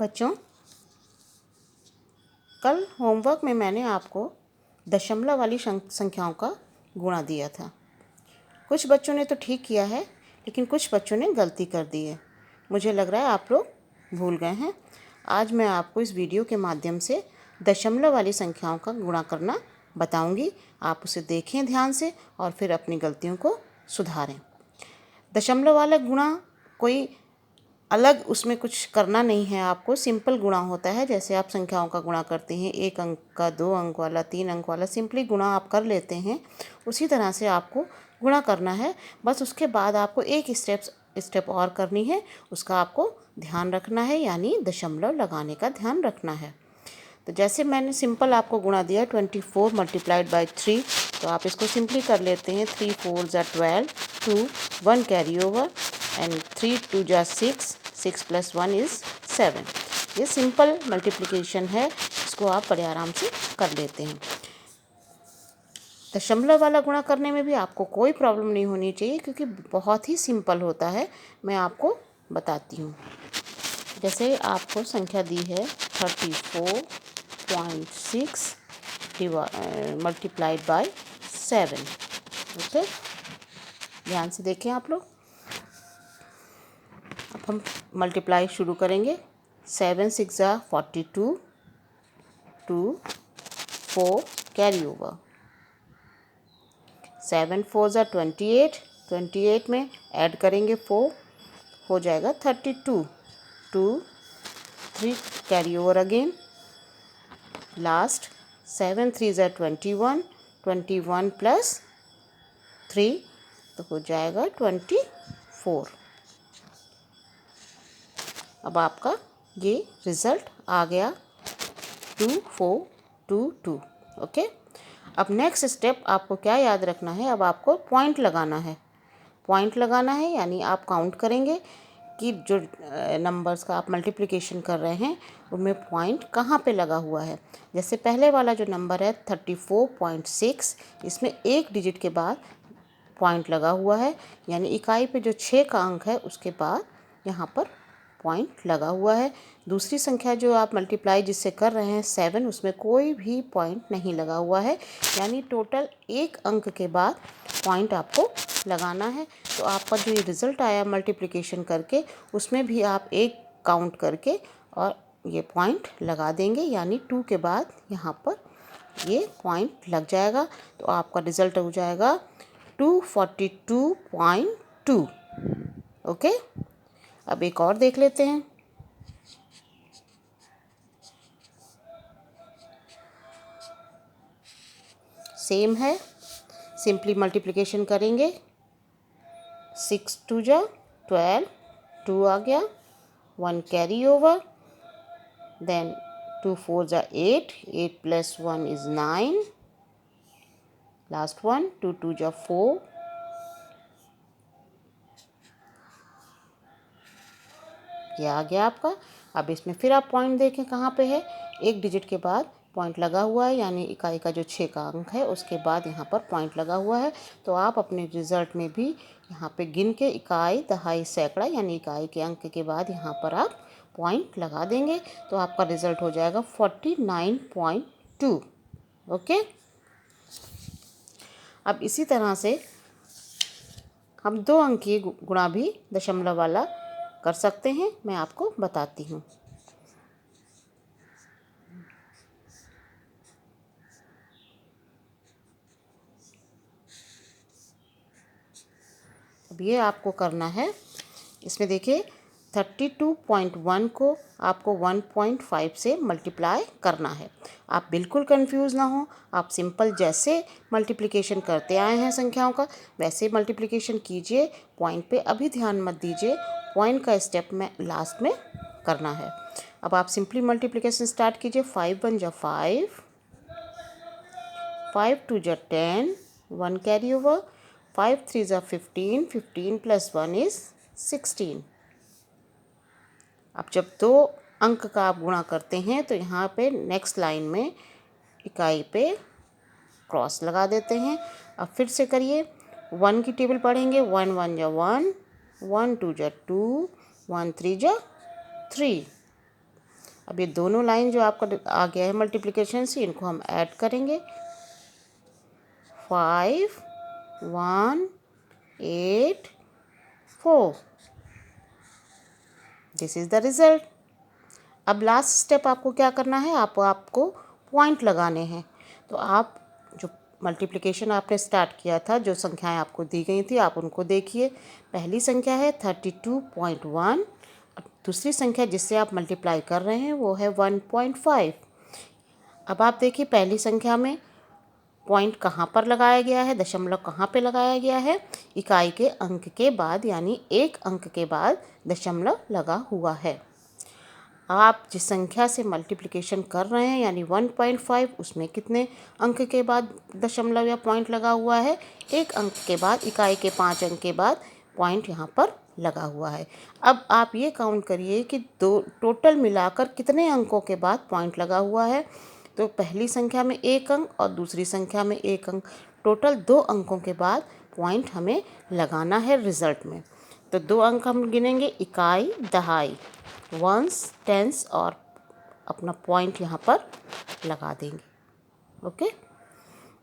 बच्चों, कल होमवर्क में मैंने आपको दशमलव वाली संख्याओं का गुणा दिया था। कुछ बच्चों ने तो ठीक किया है, लेकिन कुछ बच्चों ने गलती कर दी है। मुझे लग रहा है आप लोग भूल गए हैं। आज मैं आपको इस वीडियो के माध्यम से दशमलव वाली संख्याओं का गुणा करना बताऊंगी। आप उसे देखें ध्यान से और फिर अपनी गलतियों को सुधारें। दशमलव वाला गुणा कोई अलग उसमें कुछ करना नहीं है, आपको सिंपल गुणा होता है। जैसे आप संख्याओं का गुणा करते हैं, 1 अंक का, 2 अंक वाला, 3 अंक वाला, सिंपली गुणा आप कर लेते हैं, उसी तरह से आपको गुणा करना है। बस उसके बाद आपको एक स्टेप और करनी है, उसका आपको ध्यान रखना है, यानी दशमलव लगाने का ध्यान रखना है। तो जैसे मैंने सिंपल आपको गुणा दिया 24 मल्टीप्लाइड बाई 3, तो आप इसको सिंपली कर लेते हैं। 3 4 ज़ा 12, 2 1 कैरी ओवर एंड 3 2 ज़ा 6 6 + 1 इज़ 7। ये सिंपल मल्टीप्लिकेशन है, इसको आप बड़े आराम से कर लेते हैं। दशमलव वाला गुणा करने में भी आपको कोई प्रॉब्लम नहीं होनी चाहिए, क्योंकि बहुत ही सिंपल होता है। मैं आपको बताती हूँ। जैसे आपको संख्या दी है 34.6 मल्टीप्लाइड बाई 7। ओके, ध्यान से देखें आप लोग। अब हम मल्टीप्लाई शुरू करेंगे। 7 6 ज़ा 42, 2 4 कैरी ओवर, 7 4 ज़ा 28, 28 में ऐड करेंगे 4, हो जाएगा 32, 2 3 कैरी ओवर अगेन, लास्ट 7 3 ज़ा 21, 21 + 3 तो हो जाएगा 24। अब आपका ये रिज़ल्ट आ गया 2422। ओके, अब नेक्स्ट स्टेप आपको क्या याद रखना है, अब आपको पॉइंट लगाना है। पॉइंट लगाना है यानी आप काउंट करेंगे कि जो नंबर्स का आप मल्टीप्लिकेशन कर रहे हैं उनमें पॉइंट कहाँ पे लगा हुआ है। जैसे पहले वाला जो नंबर है 34.6, इसमें एक डिजिट के बाद पॉइंट लगा हुआ है, यानी इकाई पे जो 6 का अंक है उसके बाद यहाँ पर पॉइंट लगा हुआ है। दूसरी संख्या जो आप मल्टीप्लाई जिससे कर रहे हैं 7, उसमें कोई भी पॉइंट नहीं लगा हुआ है, यानी टोटल एक अंक के बाद पॉइंट आपको लगाना है। तो आपका जो ये रिज़ल्ट आया मल्टीप्लिकेशन करके, उसमें भी आप एक काउंट करके और ये पॉइंट लगा देंगे, यानी 2 के बाद यहाँ पर ये पॉइंट लग जाएगा। तो आपका रिज़ल्ट हो जाएगा 242.2। ओके, अब एक और देख लेते हैं। सेम है, सिंपली मल्टीप्लिकेशन करेंगे। 6 2 ज़ा 12, 2 आ गया, 1 कैरी ओवर, देन 2 4 ज़ा 8, 8 + 1 इज़ 9, लास्ट वन 2 2 ज़ा 4, ये आ गया आपका। अब इसमें फिर आप पॉइंट देखें कहाँ पे है, एक डिजिट के बाद पॉइंट लगा हुआ है, यानी इकाई का जो 6 का अंक है उसके बाद यहाँ पर पॉइंट लगा हुआ है। तो आप अपने रिज़ल्ट में भी यहाँ पे गिन के इकाई, दहाई, सैकड़ा, यानी इकाई के अंक के बाद यहाँ पर आप पॉइंट लगा देंगे। तो आपका रिज़ल्ट हो जाएगा 49.2। ओके, अब इसी तरह से हम 2 अंकीय गुणा भी दशमलव वाला कर सकते हैं। मैं आपको बताती हूँ। अब ये आपको करना है, इसमें देखिए 32.1 को आपको 1.5 से मल्टीप्लाई करना है। आप बिल्कुल कंफ्यूज ना हो, आप सिंपल जैसे मल्टीप्लिकेशन करते आए हैं संख्याओं का वैसे मल्टीप्लिकेशन कीजिए। पॉइंट पे अभी ध्यान मत दीजिए, पॉइंट का स्टेप में लास्ट में करना है। अब आप सिंपली मल्टीप्लिकेशन स्टार्ट कीजिए। 5 1 ज़ा 5, 5 2 ज़ा 10, 1 कैरी ओवर, 5 3 ज़ा 15, 15 + 1 इज़ 16। अब जब 2 अंक का आप गुणा करते हैं तो यहाँ पे नेक्स्ट लाइन में इकाई पे क्रॉस लगा देते हैं। अब फिर से करिए, 1 की टेबल पढ़ेंगे। 1 1 ज़ा 1, 1 2 ज़ा 2, 1 3 ज़ा 3, अब ये दोनों लाइन जो आपका आ गया है मल्टीप्लिकेशन से, इनको हम ऐड करेंगे। 5 1 8 4, दिस इज़ द रिज़ल्ट। अब लास्ट स्टेप आपको क्या करना है, आपको पॉइंट लगाने हैं। तो आप जो मल्टीप्लिकेशन आपने स्टार्ट किया था, जो संख्याएं आपको दी गई थी, आप उनको देखिए। पहली संख्या है 32.1, दूसरी संख्या जिससे आप मल्टीप्लाई कर रहे हैं वो है 1.5। अब आप देखिए पहली संख्या में पॉइंट कहाँ पर लगाया गया है, दशमलव कहाँ पे लगाया गया है, इकाई के अंक के बाद, यानी एक अंक के बाद दशमलव लगा हुआ है। आप जिस संख्या से मल्टीप्लिकेशन कर रहे हैं यानी 1.5, उसमें कितने अंक के बाद दशमलव या पॉइंट लगा हुआ है, एक अंक के बाद, इकाई के 5 अंक के बाद पॉइंट यहाँ पर लगा हुआ है। अब आप ये काउंट करिए कि दो टोटल मिलाकर कितने अंकों के बाद पॉइंट लगा हुआ है। तो पहली संख्या में एक अंक और दूसरी संख्या में एक अंक, टोटल 2 अंकों के बाद पॉइंट हमें लगाना है रिज़ल्ट में। तो 2 अंक हम गिनेंगे, इकाई, दहाई, वंस, टेंस, और अपना पॉइंट यहाँ पर लगा देंगे। ओके,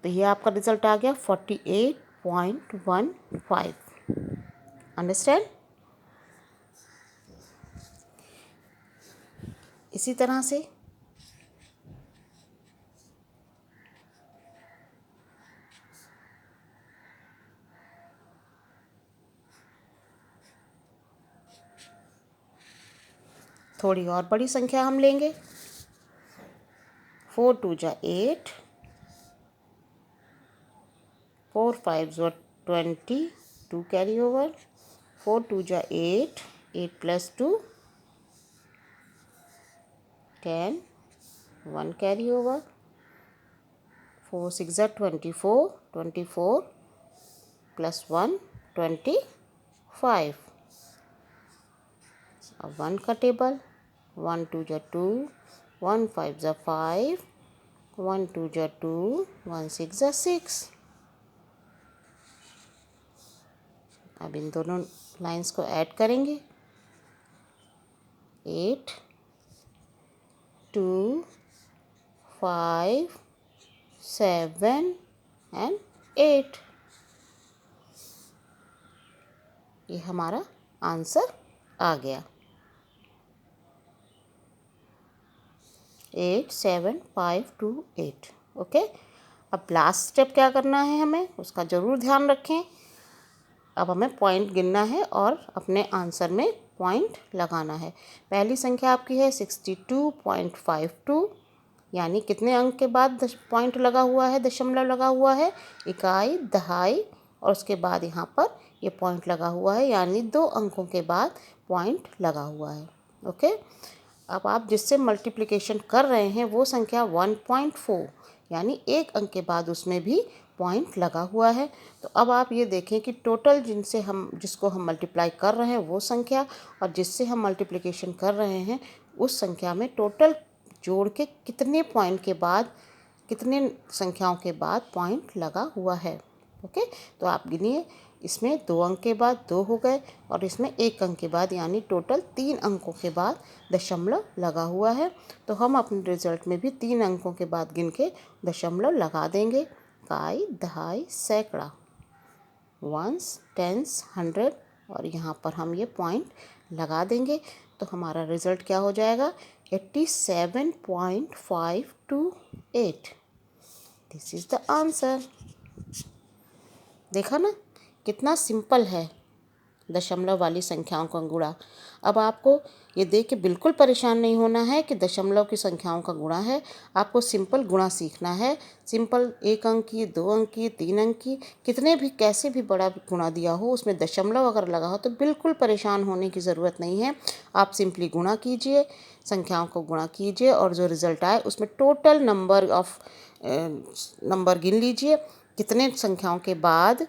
तो ये आपका रिज़ल्ट आ गया 48.15। अंडरस्टैंड। इसी तरह से थोड़ी और बड़ी संख्या हम लेंगे। 4 2 जा 8, 4 5 जा 20, 2 कैरी ओवर, 4 2 जा 8, 8 + 2 10, 1 कैरी ओवर, 4 6 जा 24, 24 + 1 25। अब 1 का टेबल, 1 2 जा 2, 1 5 जा 5, 1 2 जा 2, 1 6 जा 6। अब इन दोनों लाइंस को ऐड करेंगे। 8 2 5 7 एंड 8, ये हमारा आंसर आ गया। 8 7 5 2 8। ओके, अब लास्ट स्टेप क्या करना है हमें, उसका ज़रूर ध्यान रखें। अब हमें पॉइंट गिनना है और अपने आंसर में पॉइंट लगाना है। पहली संख्या आपकी है 62.52, यानी कितने अंक के बाद पॉइंट लगा हुआ है, दशमलव लगा हुआ है, इकाई, दहाई, और उसके बाद यहाँ पर ये पॉइंट लगा हुआ है, यानी 2 अंकों के बाद पॉइंट लगा हुआ है। ओके, अब आप जिससे मल्टीप्लिकेशन कर रहे हैं वो संख्या 1.4, यानी एक अंक के बाद उसमें भी पॉइंट लगा हुआ है। तो अब आप ये देखें कि टोटल जिसको हम मल्टीप्लाई कर रहे हैं वो संख्या, और जिससे हम मल्टीप्लिकेशन कर रहे हैं उस संख्या में टोटल जोड़ के कितने पॉइंट के बाद, कितने संख्याओं के बाद पॉइंट लगा हुआ है। ओके, तो आप गिनिए, इसमें 2 अंक के बाद 2 हो गए और इसमें 1 अंक के बाद, यानी टोटल 3 अंकों के बाद दशमलव लगा हुआ है। तो हम अपने रिजल्ट में भी 3 अंकों के बाद गिन के दशमलव लगा देंगे। इकाई, दहाई, सैकड़ा, वंस, टेंस, 100, और यहाँ पर हम ये पॉइंट लगा देंगे। तो हमारा रिज़ल्ट क्या हो जाएगा, 87.528। This is the answer. देखा ना कितना सिंपल है दशमलव वाली संख्याओं का गुणा। अब आपको ये देख के बिल्कुल परेशान नहीं होना है कि दशमलव की संख्याओं का गुणा है। आपको सिंपल गुणा सीखना है। सिंपल 1 अंक की, 2 अंक की, 3 अंक की, कितने भी कैसे भी बड़ा गुणा दिया हो उसमें दशमलव अगर लगा हो तो बिल्कुल परेशान होने की ज़रूरत नहीं है। आप सिंपली गुणा कीजिए, संख्याओं को गुणा कीजिए और जो रिज़ल्ट आए उसमें टोटल नंबर गिन लीजिए, कितने संख्याओं के बाद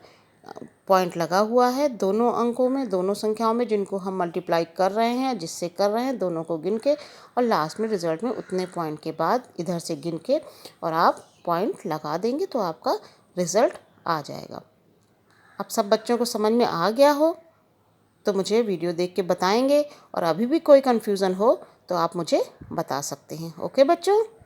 पॉइंट लगा हुआ है दोनों अंकों में, दोनों संख्याओं में जिनको हम मल्टीप्लाई कर रहे हैं, जिससे कर रहे हैं, दोनों को गिन के, और लास्ट में रिज़ल्ट में उतने पॉइंट के बाद इधर से गिन के और आप पॉइंट लगा देंगे तो आपका रिज़ल्ट आ जाएगा। अब सब बच्चों को समझ में आ गया हो तो मुझे वीडियो देख के बताएंगे, और अभी भी कोई कन्फ्यूज़न हो तो आप मुझे बता सकते हैं। ओके बच्चों।